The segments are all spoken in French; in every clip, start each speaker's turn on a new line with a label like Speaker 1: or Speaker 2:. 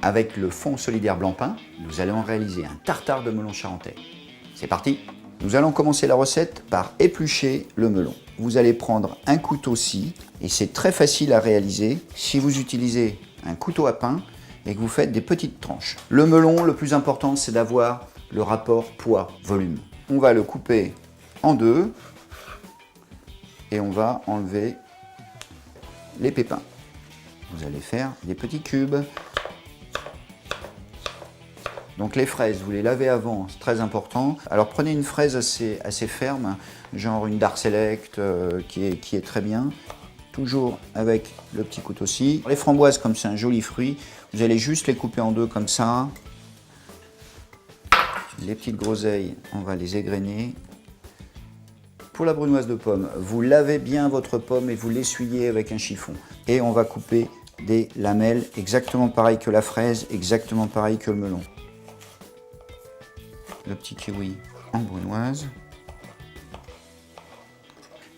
Speaker 1: Avec le fond solidaire blanc-pain, nous allons réaliser un tartare de melon charentais. C'est parti! Nous allons commencer la recette par éplucher le melon. Vous allez prendre un couteau-ci, et c'est très facile à réaliser si vous utilisez un couteau à pain et que vous faites des petites tranches. Le melon, le plus important, c'est d'avoir le rapport poids-volume. On va le couper en deux et on va enlever les pépins. Vous allez faire des petits cubes. Donc les fraises, vous les lavez avant, c'est très important. Alors prenez une fraise assez ferme, genre une Dark Select qui est très bien. Toujours avec le petit couteau-ci. Les framboises, comme c'est un joli fruit, vous allez juste les couper en deux comme ça. Les petites groseilles, on va les égrener. Pour la brunoise de pomme, vous lavez bien votre pomme et vous l'essuyez avec un chiffon. Et on va couper des lamelles, exactement pareil que la fraise, exactement pareil que le melon. Le petit kiwi en brunoise.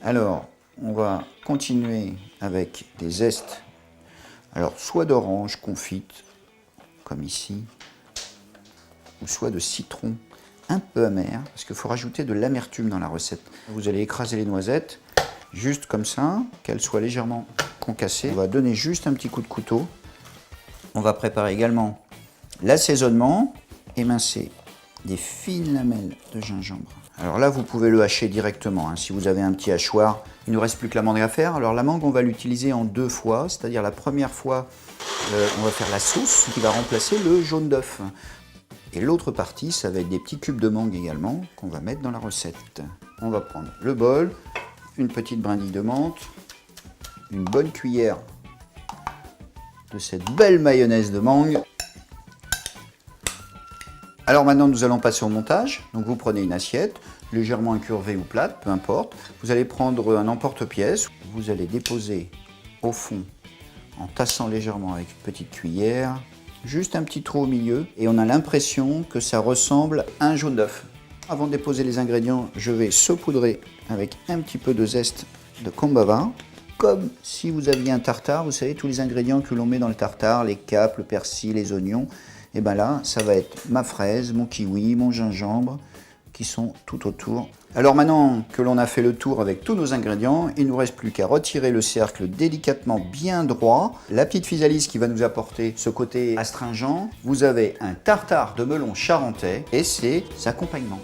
Speaker 1: Alors, on va continuer avec des zestes. Alors, soit d'orange confite, comme ici, ou soit de citron un peu amer, parce qu'il faut rajouter de l'amertume dans la recette. Vous allez écraser les noisettes, juste comme ça, qu'elles soient légèrement concassées. On va donner juste un petit coup de couteau. On va préparer également l'assaisonnement, émincer des fines lamelles de gingembre. Alors là, vous pouvez le hacher directement, hein, si vous avez un petit hachoir. Il ne nous reste plus que la mangue à faire. Alors la mangue, on va l'utiliser en deux fois, c'est-à-dire la première fois, on va faire la sauce qui va remplacer le jaune d'œuf. Et l'autre partie, ça va être des petits cubes de mangue également qu'on va mettre dans la recette. On va prendre le bol, une petite brindille de menthe, une bonne cuillère de cette belle mayonnaise de mangue. Alors maintenant, nous allons passer au montage. Donc vous prenez une assiette, légèrement incurvée ou plate, peu importe. Vous allez prendre un emporte-pièce. Vous allez déposer au fond en tassant légèrement avec une petite cuillère. Juste un petit trou au milieu et on a l'impression que ça ressemble à un jaune d'œuf. Avant de déposer les ingrédients, je vais saupoudrer avec un petit peu de zeste de kombava. Comme si vous aviez un tartare, vous savez, tous les ingrédients que l'on met dans le tartare, les capes, le persil, les oignons. Et bien là, ça va être ma fraise, mon kiwi, mon gingembre, qui sont tout autour. Alors maintenant que l'on a fait le tour avec tous nos ingrédients, il ne nous reste plus qu'à retirer le cercle délicatement bien droit. La petite physalis qui va nous apporter ce côté astringent. Vous avez un tartare de melon charentais et c'est accompagnement.